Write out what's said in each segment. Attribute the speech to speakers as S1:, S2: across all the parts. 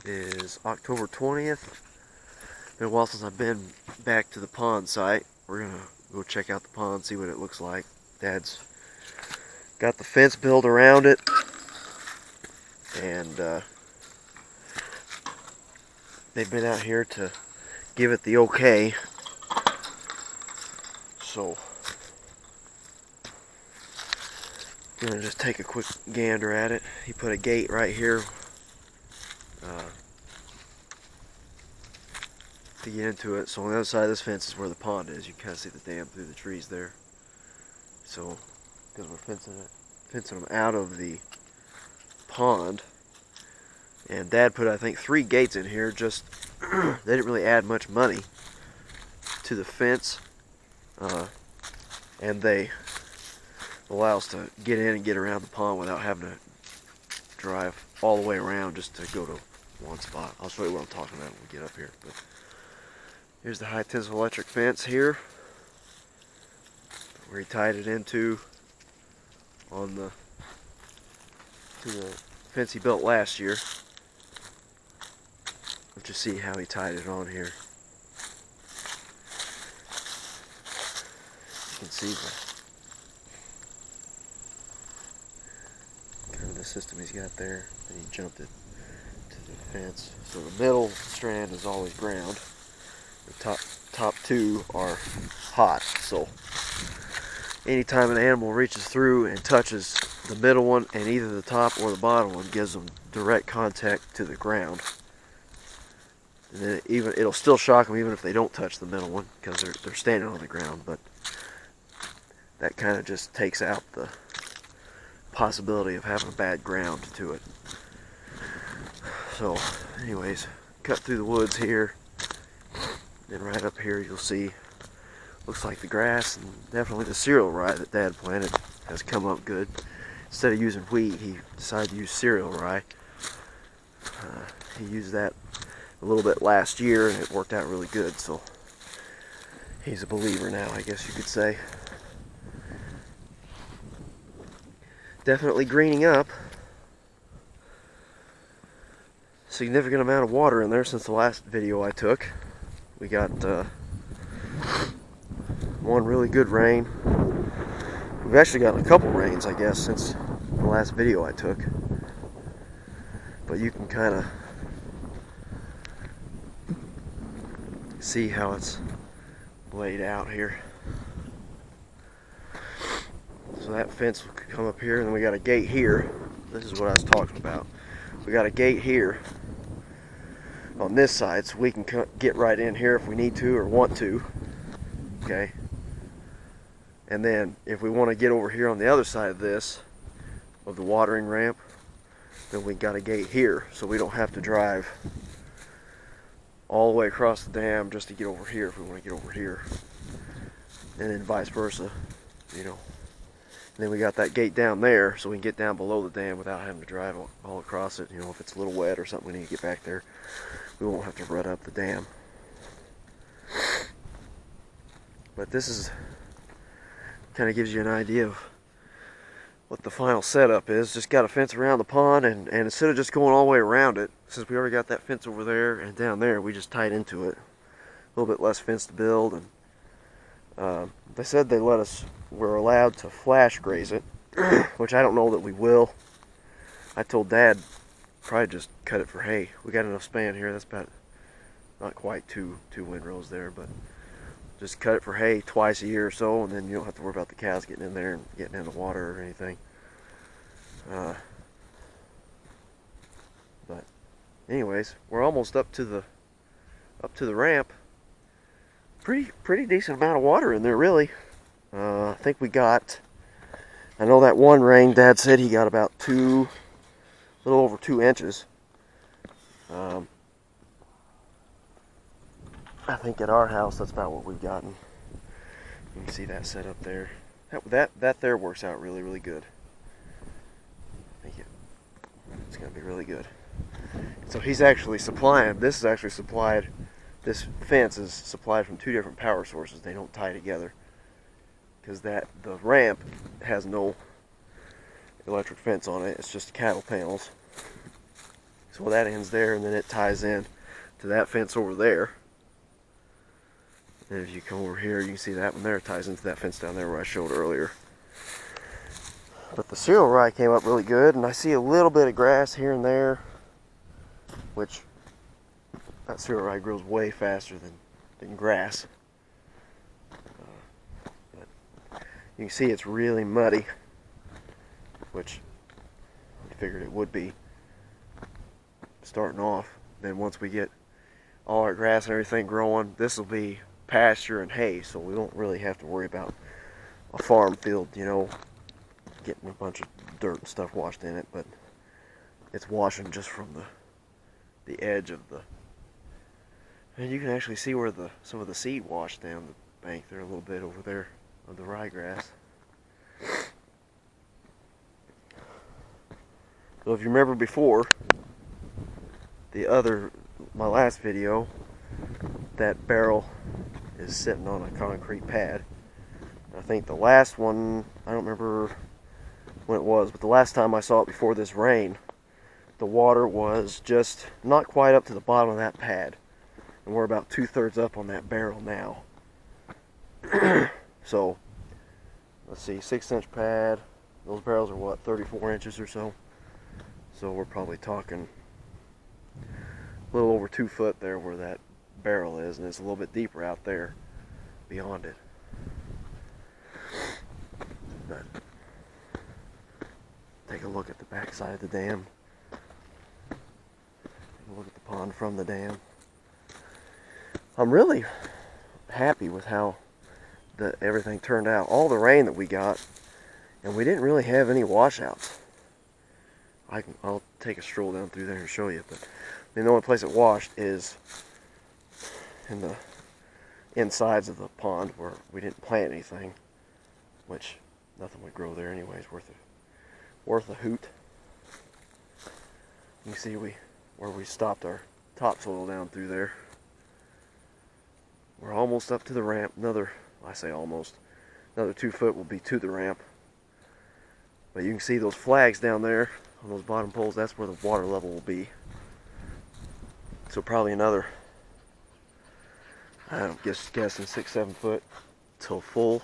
S1: is October 20th. Been a while since I've been back to the pond site. We're gonna go check out the pond, see what it looks like. Dad's got the fence built around it, and they've been out here to give it the okay. So I'm gonna just take a quick gander at it. He put a gate right here to get into it. So on the other side of this fence is where the pond is. You can kind of see the dam through the trees there. So because we're fencing them out of the pond, and Dad put, I think, 3 gates in here. Just they didn't really add much money to the fence, and they allow us to get in and get around the pond without having to drive all the way around just to go to one spot. I'll show you what I'm talking about when we get up here. But here's the high tensile electric fence here, where he tied it into on the fence he built last year. Let's just see how he tied it on here. You can see the system he's got there, and he jumped it to the fence. So the middle strand is always ground. The top 2 are hot. So anytime an animal reaches through and touches the middle one, and either the top or the bottom one, gives them direct contact to the ground. And then it'll still shock them even if they don't touch the middle one, because they're standing on the ground. But that kind of just takes out the possibility of having a bad ground to it. So anyways, cut through the woods here, and right up here you'll see, looks like the grass, and definitely the cereal rye that Dad planted has come up good. Instead of using wheat, he decided to use cereal rye. He used that a little bit last year, and it worked out really good, so he's a believer now, I guess you could say. Definitely greening up. Significant amount of water in there since the last video I took. We got one really good rain. We've actually gotten a couple rains, I guess, since the last video I took. But you can kind of see how it's laid out here. So that fence will come up here, and then we got a gate here. This is what I was talking about. We got a gate here on this side, so we can get right in here if we need to or want to. Okay. And then if we want to get over here on the other side of this, of the watering ramp, then we got a gate here, so we don't have to drive all the way across the dam just to get over here if we want to get over here. And then vice versa, you know. And then we got that gate down there, so we can get down below the dam without having to drive all across it. You know, if it's a little wet or something, we need to get back there, we won't have to rut up the dam. But this is kind of gives you an idea of what the final setup is. Just got a fence around the pond, and instead of just going all the way around it, since we already got that fence over there and down there, we just tied into it. A little bit less fence to build, and they said we're allowed to flash graze it, which I don't know that we will. I told Dad probably just cut it for hay. We got enough span here. That's about not quite two windrows there, but just cut it for hay twice a year or so, and then you don't have to worry about the cows getting in there and getting in the water or anything. But anyways, we're almost up to the ramp. Pretty decent amount of water in there, really. I think I know that one rain, Dad said he got about a little over 2 inches. I think at our house, that's about what we've gotten. You can see that set up there. That there works out really, really good. I think it's going to be really good. So he's actually supplying, this fence is supplied from 2 different power sources. They don't tie together, because the ramp has no electric fence on it. It's just cattle panels. So that ends there, and then it ties in to that fence over there. And if you come over here, you can see that one there ties into that fence down there where I showed earlier. But the cereal rye came up really good, and I see a little bit of grass here and there, which that cereal rye grows way faster than grass. But you can see it's really muddy, which I figured it would be starting off. Then once we get all our grass and everything growing, this will be pasture and hay, so we won't really have to worry about a farm field, you know, getting a bunch of dirt and stuff washed in it. But it's washing just from the edge of the, and you can actually see where some of the seed washed down the bank there a little bit over there of the ryegrass. So if you remember before, my last video, that barrel is sitting on a concrete pad. I think the last one, I don't remember when it was, but the last time I saw it before this rain, the water was just not quite up to the bottom of that pad. And we're about 2/3 up on that barrel now. So, let's see, 6-inch pad. Those barrels are what, 34 inches or so? So we're probably talking a little over 2 foot there where that barrel is, and it's a little bit deeper out there beyond it. But take a look at the back side of the dam. Take a look at the pond from the dam. I'm really happy with how everything turned out. All the rain that we got, and we didn't really have any washouts. I'll take a stroll down through there and show you, but the only place it washed is in the insides of the pond where we didn't plant anything, which nothing would grow there anyways, worth a hoot. You see where we stopped our topsoil down through there. We're almost up to the ramp. I say almost, another 2 foot will be to the ramp. But you can see those flags down there on those bottom poles. That's where the water level will be. So probably another, I'm guessing 6-7 foot till full.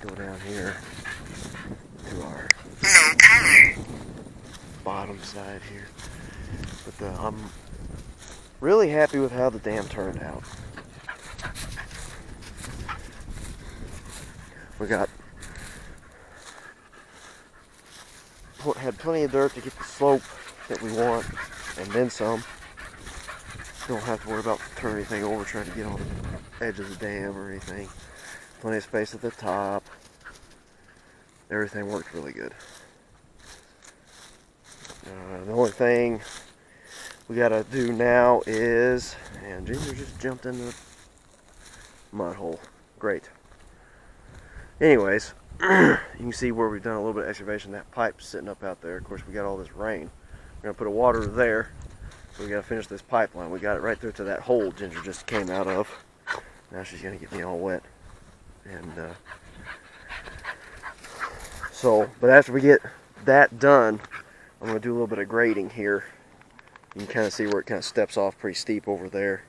S1: Go down here to our bottom side here. But I'm really happy with how the dam turned out. We had plenty of dirt to get the slope that we want, and then some. Don't have to worry about turning anything over trying to get on the edge of the dam or anything. Plenty of space at the top. Everything worked really good. The only thing we gotta do now is, and Ginger just jumped in the mud hole. Great. Anyways, you can see where we've done a little bit of excavation. That pipe's sitting up out there. Of course, we got all this rain. We're gonna put a water there, so we gotta finish this pipeline. We got it right there to that hole Ginger just came out of. Now she's gonna get me all wet. And but after we get that done, I'm gonna do a little bit of grading here. You can kind of see where it kind of steps off pretty steep over there,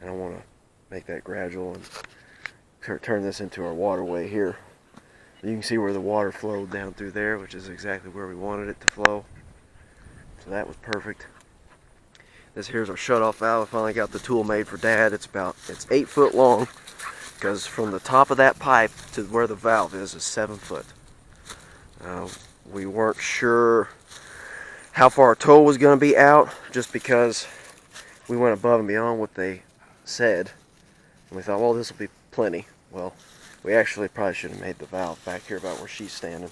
S1: and I want to make that gradual and turn this into our waterway here. You can see where the water flowed down through there, which is exactly where we wanted it to flow. So that was perfect. This here's our shutoff valve. I finally got the tool made for Dad. It's 8 foot long, because from the top of that pipe to where the valve is 7 foot. We weren't sure how far our tow was going to be out, just because we went above and beyond what they said. And we thought, well, this will be plenty. Well, we actually probably should have made the valve back here about where she's standing.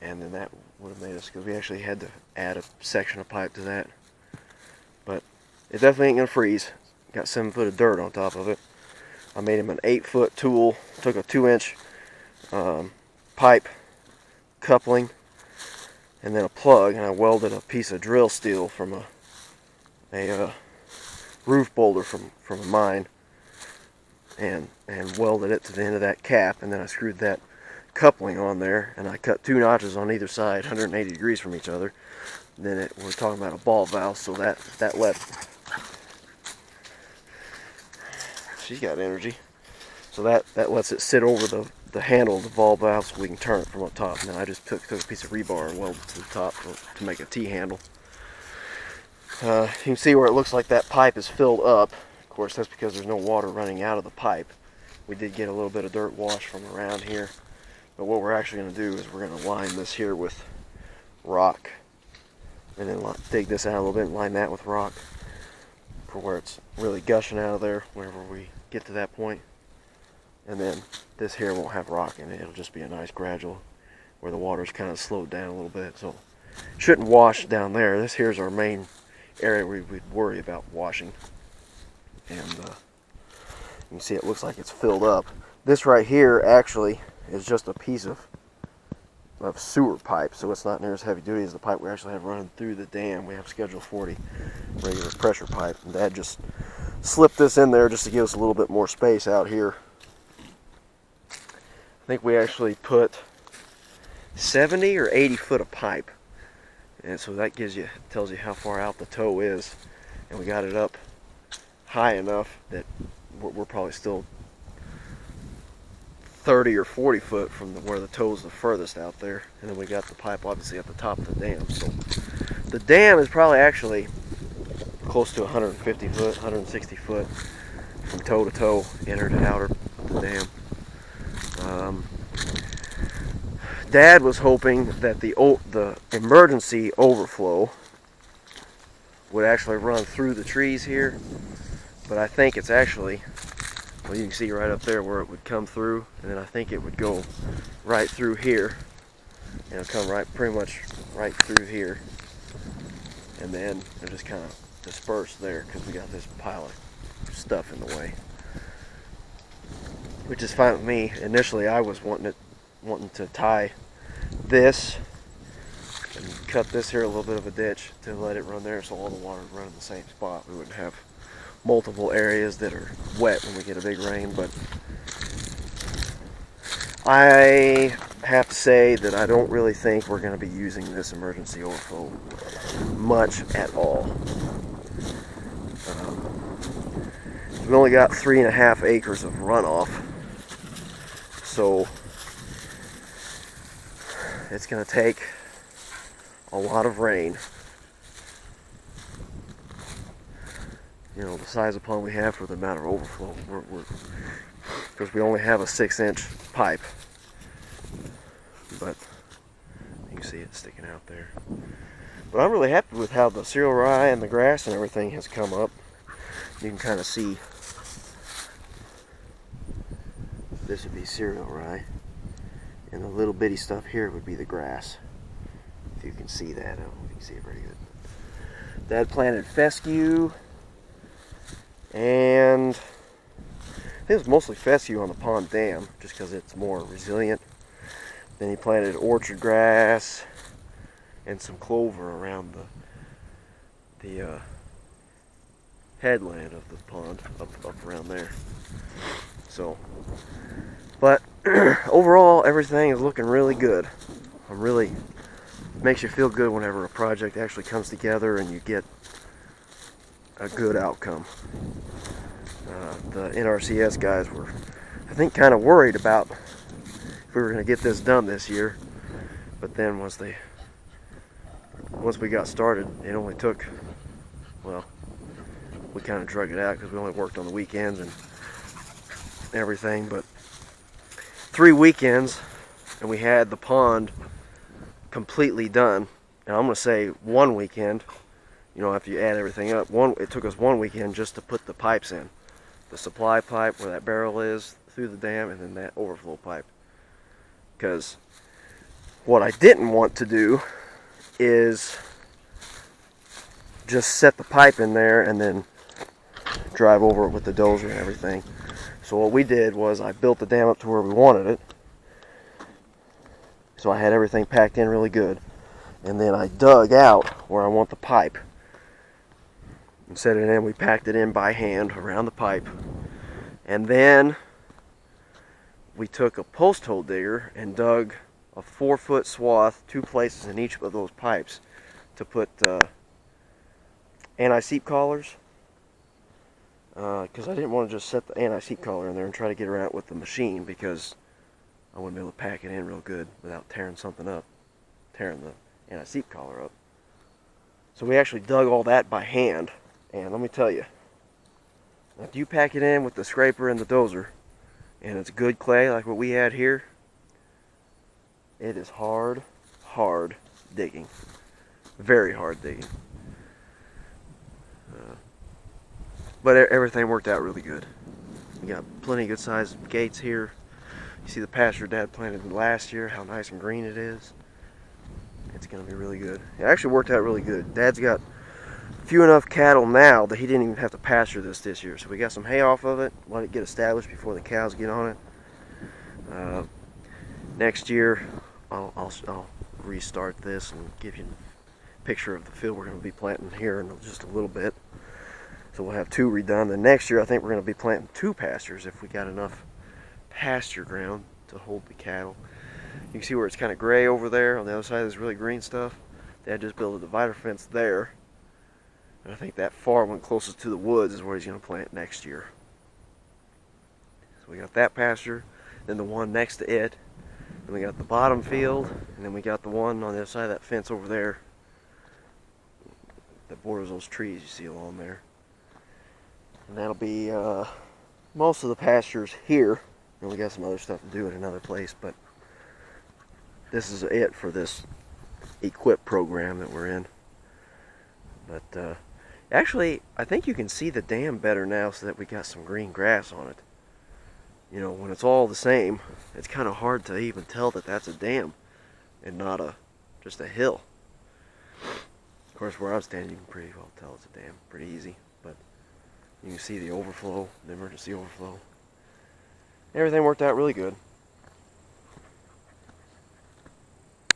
S1: And then that would have made us, because we actually had to add a section of pipe to that. But it definitely ain't going to freeze. Got 7 foot of dirt on top of it. I made him an 8 foot tool. Took a 2-inch pipe coupling and then a plug, and I welded a piece of drill steel from a roof boulder from a mine, and welded it to the end of that cap, and then I screwed that coupling on there, and I cut 2 notches on either side, 180 degrees from each other. And then we're talking about a ball valve, so that she's got energy, so that lets it sit over the handle of the ball valve so we can turn it from up top. And then I just took a piece of rebar and welded it to the top to make a T-handle. You can see where it looks like that pipe is filled up. Of course, that's because there's no water running out of the pipe. We did get a little bit of dirt wash from around here. But what we're actually going to do is we're going to line this here with rock. And then dig this out a little bit and line that with rock for where it's really gushing out of there whenever we get to that point. And then this here won't have rock in it. It'll just be a nice gradual where the water's kind of slowed down a little bit. So it shouldn't wash down there. This here's our main area where we'd worry about washing. And you can see it looks like it's filled up. This right here actually is just a piece of sewer pipe, so it's not near as heavy duty as the pipe we actually have running through the dam. We have Schedule 40 regular pressure pipe, and Dad just slipped this in there just to give us a little bit more space out here. I think we actually put 70 or 80 foot of pipe, and so that tells you how far out the toe is, and we got it up high enough that we're probably still 30 or 40 foot from where the toe is the furthest out there. And then we got the pipe obviously at the top of the dam. So the dam is probably actually close to 150 foot, 160 foot from toe to toe, inner to outer the dam. Dad was hoping that the emergency overflow would actually run through the trees here, but I think it's actually, well, you can see right up there where it would come through, and then I think it would go right through here, and it'll come pretty much right through here, and then it'll just kind of disperse there because we got this pile of stuff in the way, which is fine with me. Initially, I was wanting to tie this and cut this here a little bit of a ditch to let it run there, so all the water would run in the same spot. We wouldn't have multiple areas that are wet when we get a big rain. But I have to say that I don't really think we're going to be using this emergency overflow much at all. We've only got 3.5 acres of runoff, so it's going to take a lot of rain. You know, the size of pond we have for the amount of overflow. Because we only have a 6-inch pipe. But you can see it sticking out there. But I'm really happy with how the cereal rye and the grass and everything has come up. You can kind of see this would be cereal rye, and the little bitty stuff here would be the grass. If you can see that, I don't know if you can see it very good. Dad planted fescue, and I think it was mostly fescue on the pond dam, just because it's more resilient. Then he planted orchard grass and some clover around the headland of the pond, up around there. So, but overall, everything is looking really good. Makes you feel good whenever a project actually comes together and you get a good outcome. The NRCS guys were, I think, kind of worried about if we were going to get this done this year. But then once we got started, it only took, well, we kind of drug it out because we only worked on the weekends and everything, but 3 weekends and we had the pond completely done. And I'm going to say 1 weekend, you know, after you add everything up, it took us 1 weekend just to put the pipes in. The supply pipe where that barrel is through the dam, and then that overflow pipe. Because what I didn't want to do is just set the pipe in there and then drive over it with the dozer and everything. So what we did was I built the dam up to where we wanted it. So I had everything packed in really good. And then I dug out where I want the pipe and set it in. We packed it in by hand around the pipe. And then we took a post hole digger and dug a 4-foot swath, 2 places in each of those pipes, to put anti-seep collars. Because I didn't want to just set the anti-seep collar in there and try to get around it with the machine, because I wouldn't be able to pack it in real good without tearing something up, tearing the anti-seep collar up. So we actually dug all that by hand, and let me tell you, if you pack it in with the scraper and the dozer, and it's good clay like what we had here, it is hard digging. Very hard digging. But everything worked out really good. We got plenty of good sized gates here. You see the pasture Dad planted last year, how nice and green it is. It's going to be really good. It actually worked out really good. Dad's got few enough cattle now that he didn't even have to pasture this year. So we got some hay off of it, let it get established before the cows get on it. Next year, I'll restart this and give you a picture of the field we're going to be planting here in just a little bit. So we'll have 2 redone. Then next year, I think we're going to be planting 2 pastures if we got enough pasture ground to hold the cattle. You can see where it's kind of gray over there on the other side of this really green stuff. Dad just built a divider fence there. And I think that far one closest to the woods is where he's going to plant next year. So we got that pasture, then the one next to it, then we got the bottom field, and then we got the one on the other side of that fence over there that borders those trees you see along there. And that'll be most of the pastures here. And we got some other stuff to do in another place, but this is it for this equip program that we're in. But actually, I think you can see the dam better now so that we got some green grass on it. You know, when it's all the same, it's kind of hard to even tell that that's a dam and not just a hill. Of course, where I'm standing, you can pretty well tell it's a dam. Pretty easy, but you can see the overflow, the emergency overflow. Everything worked out really good.